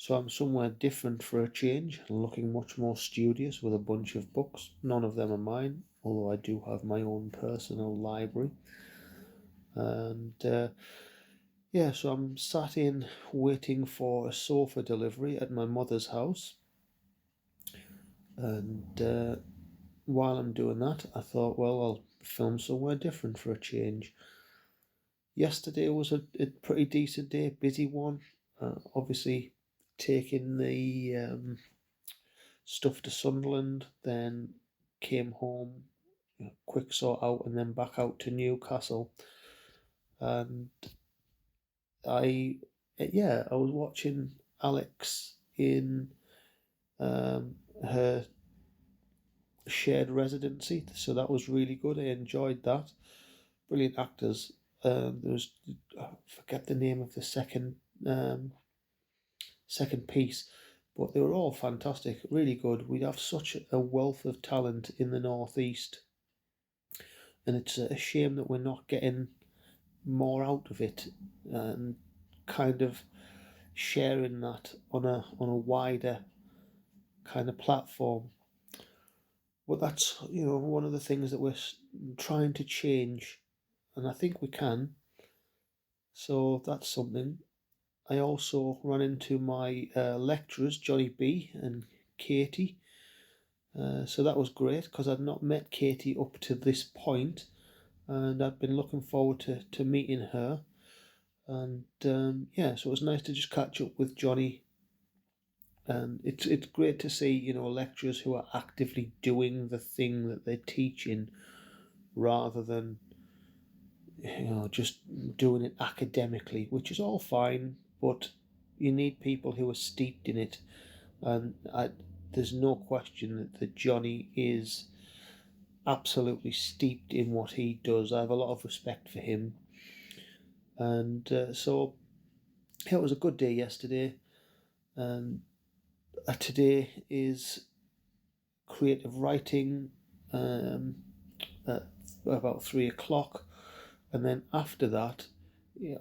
So I'm somewhere different for a change, looking much more studious with a bunch of books. None of them are mine, although I do have my own personal library. And yeah, so I'm sat in waiting for a sofa delivery at my mother's house. And while I'm doing that, I thought, well, I'll film somewhere different for a change. Yesterday was a pretty decent day, busy one. Obviously, taking the stuff to Sunderland, then came home, quick sort out, and then back out to Newcastle. And I was watching Alex in her shared residency, so that was really good. I enjoyed that. Brilliant actors. There was I forget the name of the second piece, but they were all fantastic, really good. We have such a wealth of talent in the northeast, and it's a shame that we're not getting more out of it and kind of sharing that on a wider kind of platform. But that's one of the things that we're trying to change, and I think we can. So that's something. I also run into my lecturers, Johnny B and Katie. So that was great because I'd not met Katie up to this point, and I'd been looking forward to meeting her. And yeah, so it was nice to just catch up with Johnny. And it's great to see lecturers who are actively doing the thing that they're teaching rather than just doing it academically, which is all fine, but you need people who are steeped in it. And there's no question that Johnny is absolutely steeped in what he does. I have a lot of respect for him. And so yeah, it was a good day yesterday. And today is creative writing at about 3 o'clock. And then after that,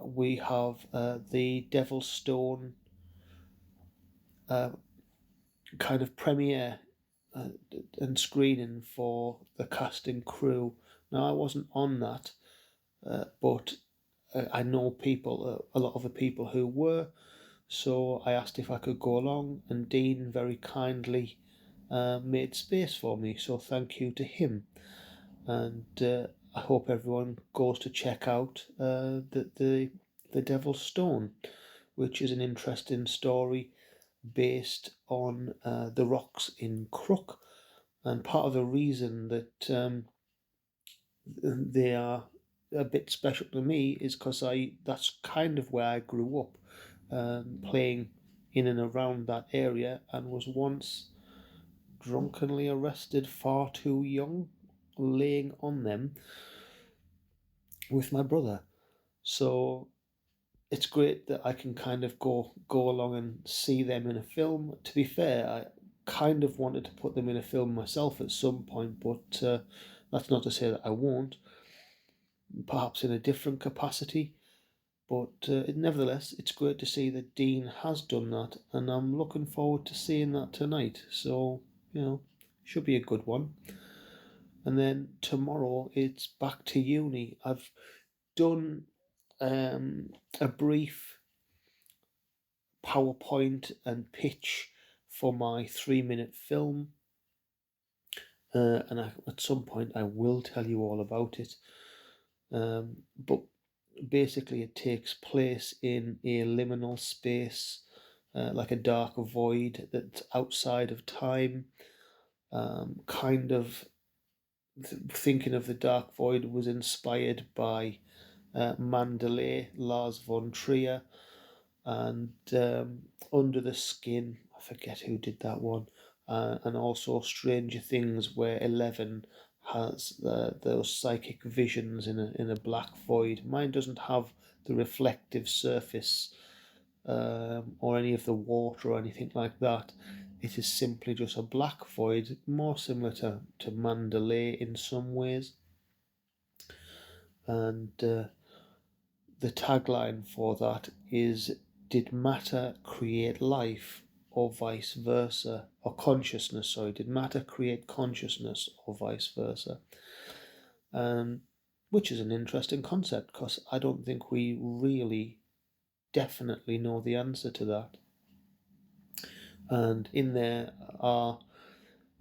we have the Devil's Stone kind of premiere and screening for the cast and crew. Now, I wasn't on that, but I know people, a lot of the people who were, so I asked if I could go along, and Dean very kindly made space for me, so thank you to him. And I hope everyone goes to check out the Devil's Stone, which is an interesting story based on the rocks in Crook. And part of the reason that they are a bit special to me is because that's kind of where I grew up, playing in and around that area, and was once drunkenly arrested far too young, laying on them with my brother. So it's great that I can kind of go along and see them in a film. To be fair, I kind of wanted to put them in a film myself at some point, but that's not to say that I won't. Perhaps in a different capacity. But nevertheless, it's great to see that Dean has done that, and I'm looking forward to seeing that tonight. So, should be a good one. And then tomorrow it's back to uni. I've done a brief PowerPoint and pitch for my 3-minute film, and at some point I will tell you all about it. But basically, it takes place in a liminal space, like a dark void that's outside of time. Kind of thinking of the dark void was inspired by Mandalay, Lars von Trier, and Under the Skin. I forget who did that one, and also Stranger Things, where Eleven has those psychic visions in a black void. Mine doesn't have the reflective surface or any of the water or anything like that. It is simply just a black void, more similar to Mandalay in some ways. And the tagline for that is did matter create life or vice versa? Or consciousness, sorry, did matter create consciousness or vice versa? Um, which is an interesting concept because I don't think we really definitely know the answer to that. And in there are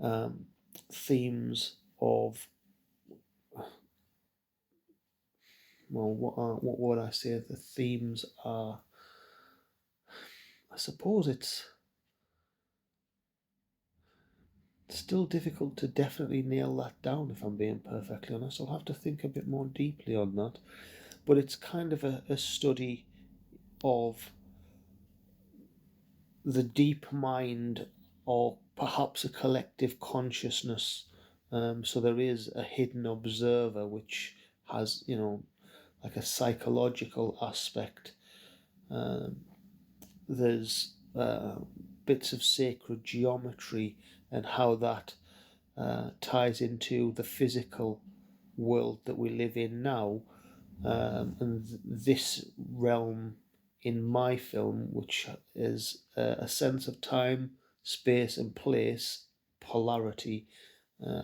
um, themes of, well, what would I say? The themes are, I suppose it's still difficult to definitely nail that down, if I'm being perfectly honest. I'll have to think a bit more deeply on that. But it's kind of a study of the deep mind, or perhaps a collective consciousness. So there is a hidden observer which has, like a psychological aspect. Um, there's bits of sacred geometry and how that ties into the physical world that we live in now. And this realm in my film, which is a sense of time, space, and place, polarity.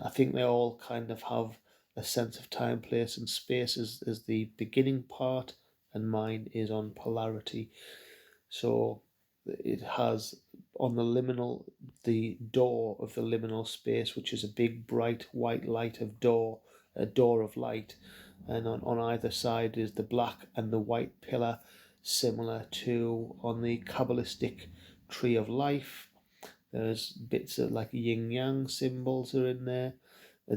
I think they all kind of have a sense of time, place, and space as the beginning part, and mine is on polarity. So it has on the liminal, the door of the liminal space, which is a big bright white light of door, a door of light, and on either side is the black and the white pillar, similar to on the Kabbalistic tree of life. There's bits of like yin yang symbols are in there.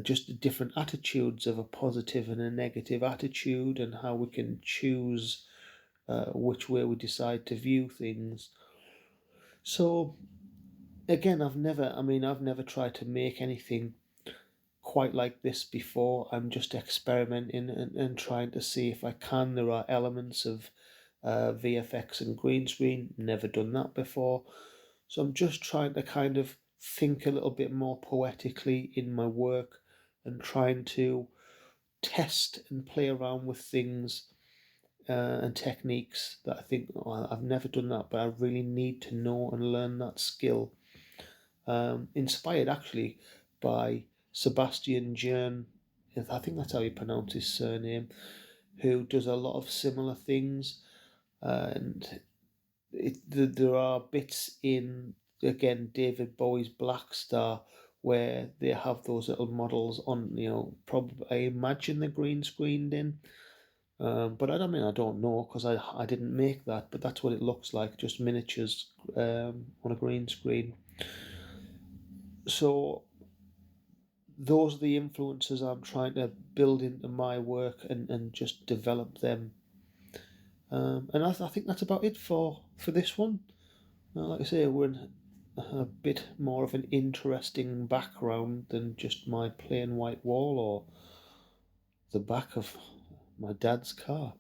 Just different attitudes of a positive and a negative attitude, and how we can choose which way we decide to view things. So again, I've never tried to make anything quite like this before. I'm just experimenting and trying to see if I can. There are elements of VFX and green screen, never done that before. So I'm just trying to kind of think a little bit more poetically in my work, and trying to test and play around with things and techniques that I think, oh, I've never done that, but I really need to know and learn that skill. Inspired actually by Sebastian Jern, I think that's how you pronounce his surname, who does a lot of similar things. And there are bits in, again, David Bowie's Black Star, where they have those little models on, probably I imagine they're green screened in. But I don't know because I didn't make that, but that's what it looks like, just miniatures on a green screen. So those are the influences I'm trying to build into my work, and just develop them. And I think that's about it for this one. Like I say, we're in a bit more of an interesting background than just my plain white wall or the back of my dad's car.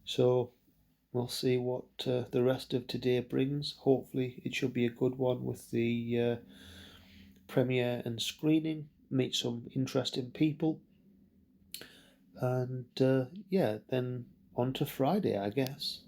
So we'll see what the rest of today brings. Hopefully, it should be a good one with the premiere and screening. Meet some interesting people. And yeah, then on to Friday, I guess.